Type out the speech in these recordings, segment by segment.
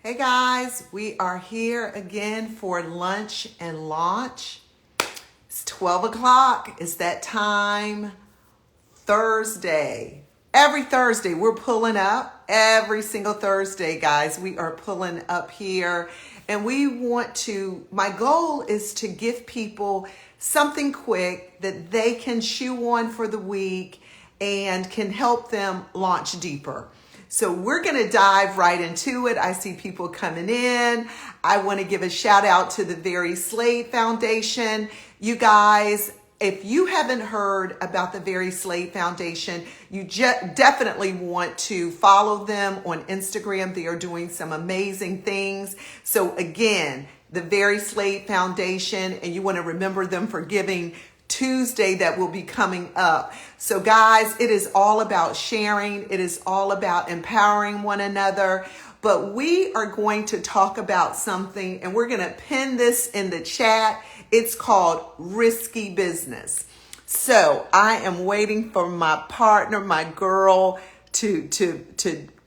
Hey guys, we are here again for lunch and launch. It's 12 o'clock. It's that time. Thursday. Every Thursday, we're pulling up. Every single Thursday, guys, we are pulling up here. And my goal is to give people something quick that they can chew on for the week and can help them launch deeper. So we're going to dive right into it. I see people coming in. I want to give a shout out to the Very Slade Foundation. You guys, if you haven't heard about the Very Slade Foundation, you definitely want to follow them on Instagram. They are doing some amazing things. So again, the Very Slade Foundation, and you want to remember them for Giving Tuesday that will be coming up. So guys, it is all about sharing. It is all about empowering one another. But we are going to talk about something, and we're going to pin this in the chat. It's called risky business. So I am waiting for my partner, my girl, to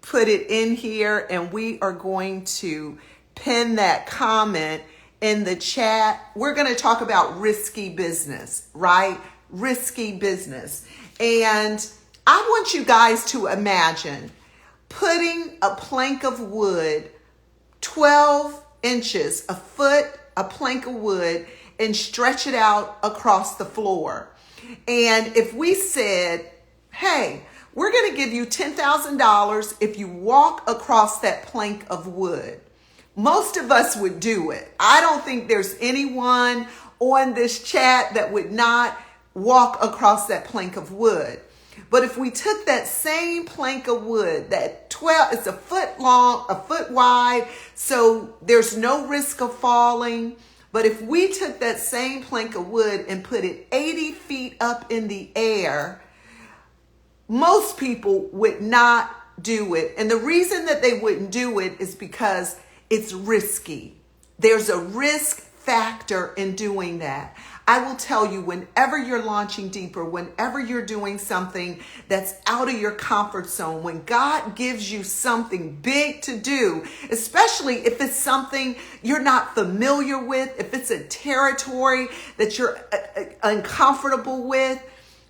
put it in here, and we are going to pin that comment in the chat. We're going to talk about risky business, right? Risky business. And I want you guys to imagine putting a plank of wood, 12 inches, a foot, a plank of wood, and stretch it out across the floor. And if we said, hey, we're going to give you $10,000 if you walk across that plank of wood. Most of us would do it. I don't think there's anyone on this chat that would not walk across that plank of wood. But if we took that same plank of wood, it's a foot long, a foot wide, so there's no risk of falling. But if we took that same plank of wood and put it 80 feet up in the air, most people would not do it. And the reason that they wouldn't do it is because it's risky. There's a risk factor in doing that. I will tell you, whenever you're launching deeper, whenever you're doing something that's out of your comfort zone, when God gives you something big to do, especially if it's something you're not familiar with, if it's a territory that you're uncomfortable with,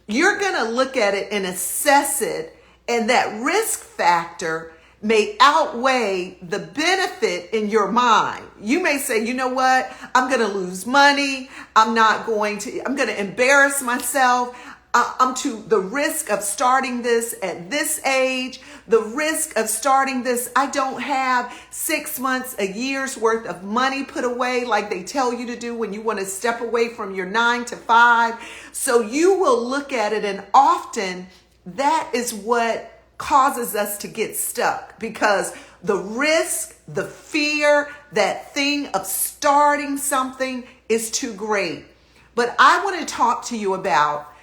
you're going to look at it and assess it, and that risk factor may outweigh the benefit in your mind. You may say, you know what? I'm going to lose money. I'm going to embarrass myself. I'm to the risk of starting this at this age, the risk of starting this. I don't have 6 months, a year's worth of money put away like they tell you to do when you want to step away from your 9 to 5. So you will look at it, and often that is what causes us to get stuck, because the risk, the fear, that thing of starting something is too great. But I want to talk to you about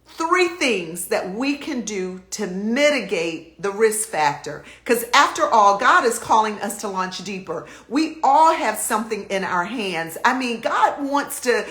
3 things that we can do to mitigate the risk factor. Because after all, God is calling us to launch deeper. We all have something in our hands. I mean, God wants to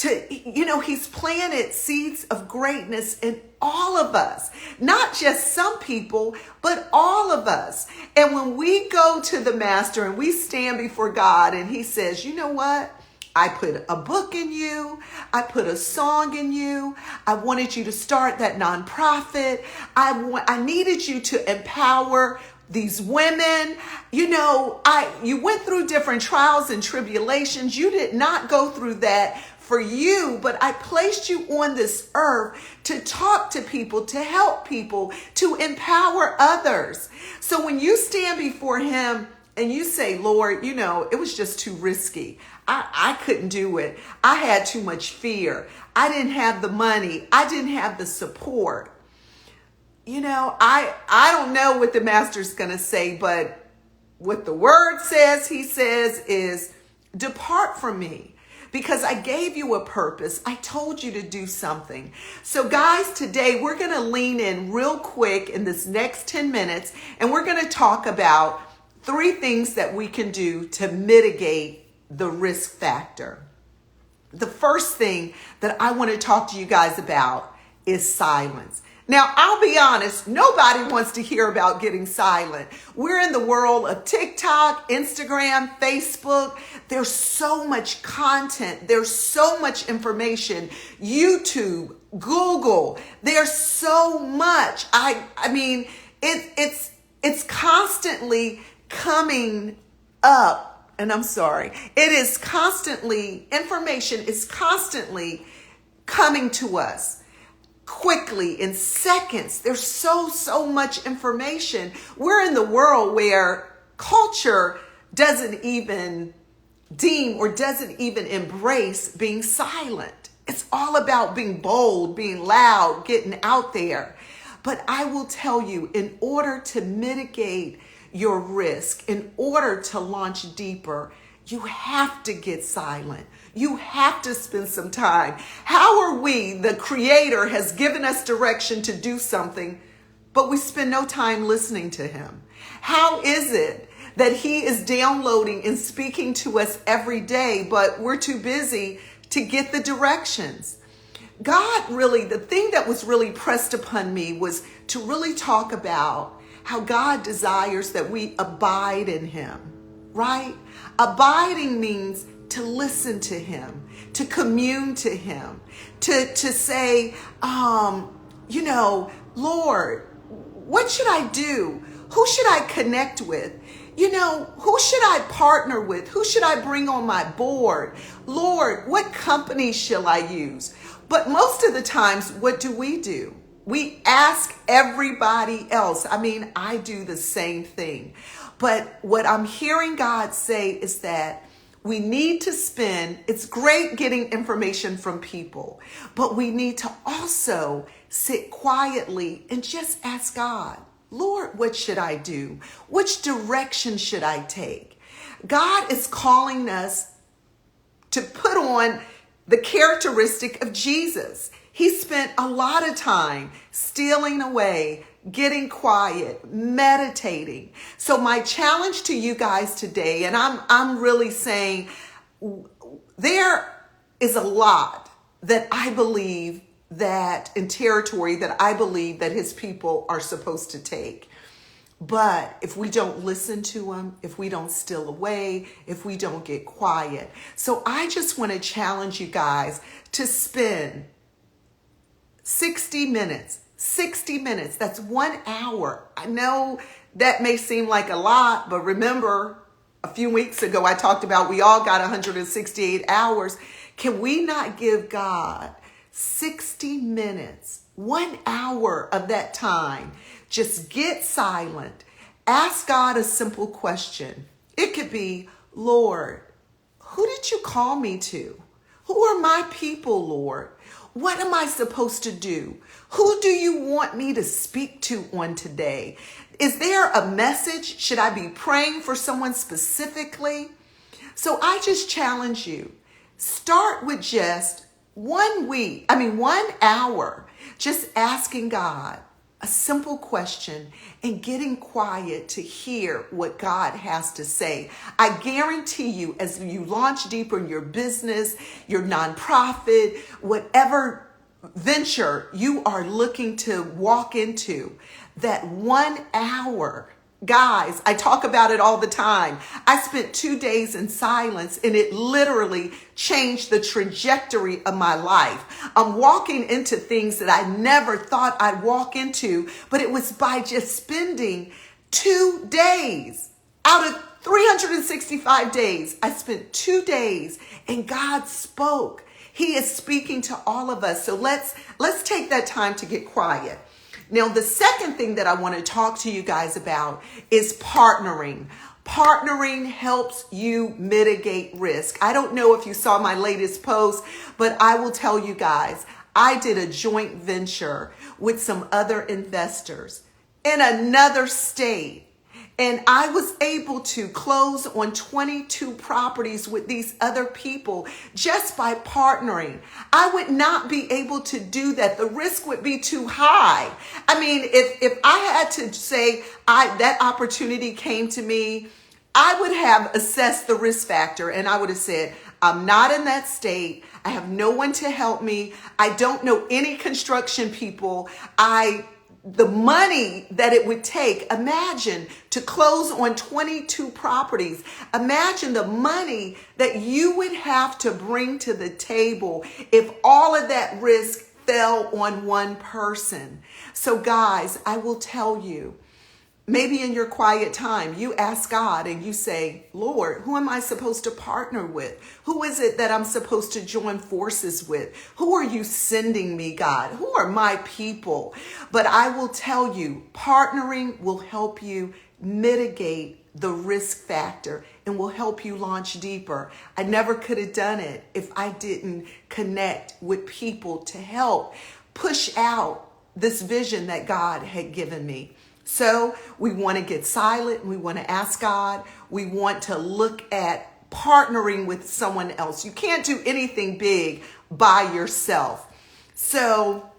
He's planted seeds of greatness in all of us, not just some people, but all of us. And when we go to the Master and we stand before God and he says, you know what? I put a book in you. I put a song in you. I wanted you to start that nonprofit. I needed you to empower these women. You went through different trials and tribulations. You did not go through that for you, but I placed you on this earth to talk to people, to help people, to empower others. So when you stand before him and you say, Lord, it was just too risky. I couldn't do it. I had too much fear. I didn't have the money. I didn't have the support. I don't know what the Master's going to say, but what the word says, he says, is depart from me. Because I gave you a purpose. I told you to do something. So guys, today we're going to lean in real quick in this next 10 minutes, and we're going to talk about 3 things that we can do to mitigate the risk factor. The first thing that I want to talk to you guys about is silence. Now, I'll be honest, nobody wants to hear about getting silent. We're in the world of TikTok, Instagram, Facebook. There's so much content. There's so much information. YouTube, Google. There's so much. I mean, it's constantly coming up. And I'm sorry. Information is constantly coming to us quickly in seconds. There's so much information. We're in the world where culture doesn't even deem or doesn't even embrace being silent. It's all about being bold, being loud, getting out there. But I will tell you, in order to mitigate your risk, in order to launch deeper, you have to get silent. You have to spend some time. How are we, the Creator has given us direction to do something, but we spend no time listening to Him? How is it that He is downloading and speaking to us every day, but we're too busy to get the directions? God really, the thing that was really pressed upon me was to really talk about how God desires that we abide in Him, right? Abiding means to listen to Him, to commune to Him, to say, Lord, what should I do? Who should I connect with? Who should I partner with? Who should I bring on my board? Lord, what company shall I use? But most of the times, what do? We ask everybody else. I mean, I do the same thing. But what I'm hearing God say is that we need to it's great getting information from people, but we need to also sit quietly and just ask God, Lord, what should I do? Which direction should I take? God is calling us to put on the characteristic of Jesus. He spent a lot of time stealing away, getting quiet, meditating. So my challenge to you guys today, and I'm really saying there is a lot that I believe that in territory that I believe that His people are supposed to take. But if we don't listen to Him, if we don't steal away, if we don't get quiet. So I just want to challenge you guys to spend 60 minutes, that's 1 hour. I know that may seem like a lot, but remember a few weeks ago, I talked about we all got 168 hours. Can we not give God 60 minutes, 1 hour of that time? Just get silent. Ask God a simple question. It could be, Lord, who did you call me to? Who are my people, Lord? What am I supposed to do? Who do you want me to speak to on today? Is there a message? Should I be praying for someone specifically? So I just challenge you. Start with just 1 hour, just asking God a simple question and getting quiet to hear what God has to say. I guarantee you, as you launch deeper in your business, your nonprofit, whatever venture you are looking to walk into, that 1 hour, guys, I talk about it all the time. I spent 2 days in silence and it literally changed the trajectory of my life. I'm walking into things that I never thought I'd walk into, but it was by just spending 2 days out of 365 days. I spent 2 days and God spoke. He is speaking to all of us. So let's take that time to get quiet. Now, the second thing that I want to talk to you guys about is partnering. Partnering helps you mitigate risk. I don't know if you saw my latest post, but I will tell you guys, I did a joint venture with some other investors in another state. And I was able to close on 22 properties with these other people just by partnering. I would not be able to do that. The risk would be too high. I mean, if I had to say that opportunity came to me, I would have assessed the risk factor and I would have said, I'm not in that state. I have no one to help me. I don't know any construction people. The money that it would take, imagine to close on 22 properties. Imagine the money that you would have to bring to the table if all of that risk fell on one person. So guys, I will tell you, maybe in your quiet time, you ask God and you say, Lord, who am I supposed to partner with? Who is it that I'm supposed to join forces with? Who are you sending me, God? Who are my people? But I will tell you, partnering will help you mitigate the risk factor and will help you launch deeper. I never could have done it if I didn't connect with people to help push out this vision that God had given me. So we want to get silent. We want to ask God. We want to look at partnering with someone else. You can't do anything big by yourself. So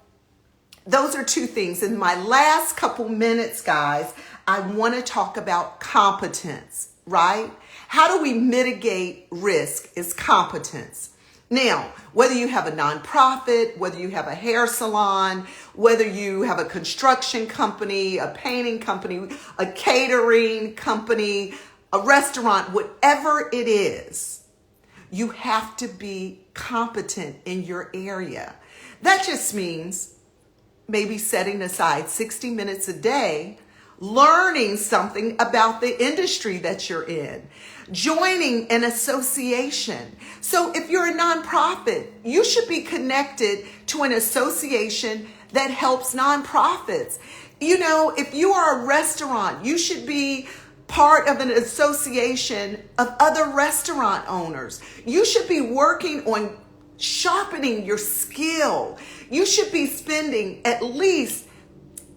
those are two things. In my last couple minutes, guys, I want to talk about competence, right? How do we mitigate risk is competence. Now, whether you have a nonprofit, whether you have a hair salon, whether you have a construction company, a painting company, a catering company, a restaurant, whatever it is, you have to be competent in your area. That just means maybe setting aside 60 minutes a day, learning something about the industry that you're in, joining an association. So if you're a nonprofit, you should be connected to an association that helps nonprofits. You know, if you are a restaurant, you should be part of an association of other restaurant owners. You should be working on sharpening your skill. You should be spending at least,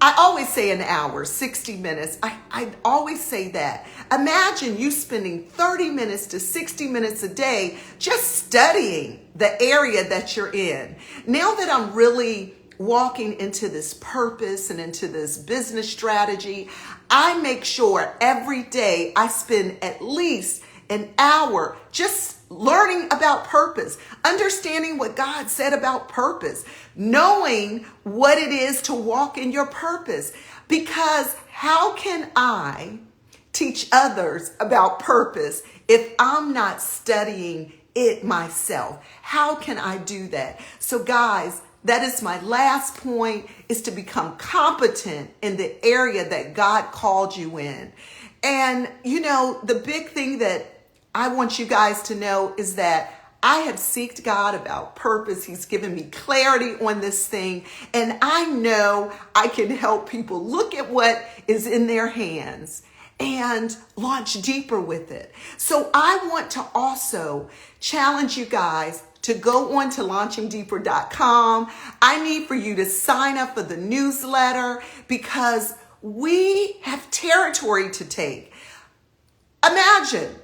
I always say an hour, 60 minutes. I always say that. Imagine you spending 30 minutes to 60 minutes a day just studying the area that you're in. Now that I'm really walking into this purpose and into this business strategy, I make sure every day I spend at least an hour just learning about purpose, understanding what God said about purpose, knowing what it is to walk in your purpose. Because how can I teach others about purpose if I'm not studying it myself? How can I do that? So guys, that is my last point, is to become competent in the area that God called you in. And you know, the big thing that I want you guys to know is that I have sought God about purpose. He's given me clarity on this thing. And I know I can help people look at what is in their hands and launch deeper with it. So I want to also challenge you guys to go on to launchingdeeper.com. I need for you to sign up for the newsletter because we have territory to take. Imagine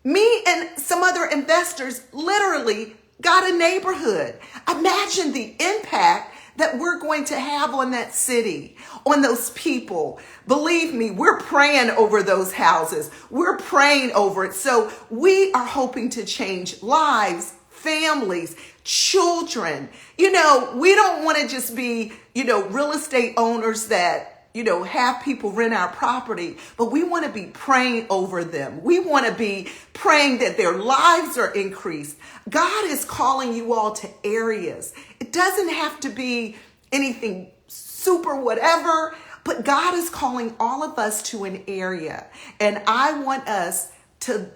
me and some other investors literally got a neighborhood. Imagine the impact that we're going to have on that city, on those people. Believe me, we're praying over those houses. We're praying over it. So we are hoping to change lives, families, children. You know, we don't want to just be, real estate owners that have people rent our property, but we want to be praying over them. We want to be praying that their lives are increased. God is calling you all to areas. It doesn't have to be anything super whatever, but God is calling all of us to an area. And I want us to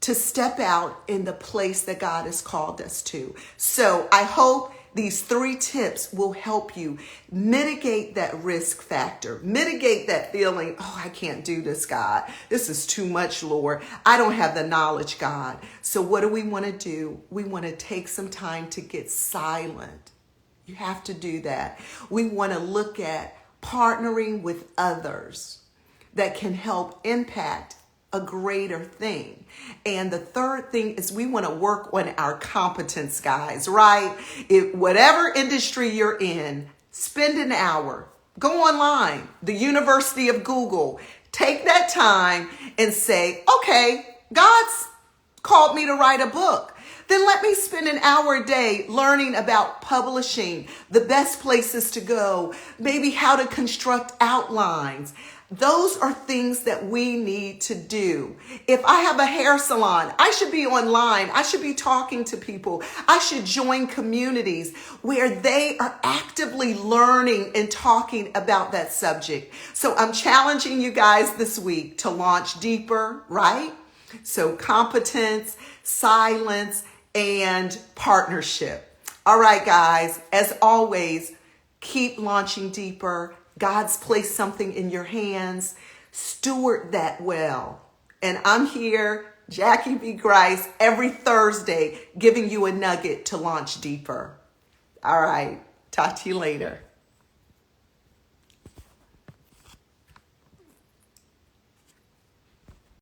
step out in the place that God has called us to. So I hope these 3 tips will help you mitigate that risk factor, mitigate that feeling, oh, I can't do this, God. This is too much, Lord. I don't have the knowledge, God. So what do we want to do? We want to take some time to get silent. You have to do that. We want to look at partnering with others that can help impact a greater thing. And the third thing is we want to work on our competence, guys, right? If whatever industry you're in, spend an hour, go online, the University of Google, take that time and say, okay, God's called me to write a book. Then let me spend an hour a day learning about publishing, the best places to go, maybe how to construct outlines. Those are things that we need to do. If I have a hair salon, I should be online. I should be talking to people. I should join communities where they are actively learning and talking about that subject. So I'm challenging you guys this week to launch deeper, right? So competence, silence, and partnership. All right, guys, as always, keep launching deeper. God's placed something in your hands. Steward that well. And I'm here, Jackie B. Grice, every Thursday, giving you a nugget to launch deeper. All right. Talk to you later.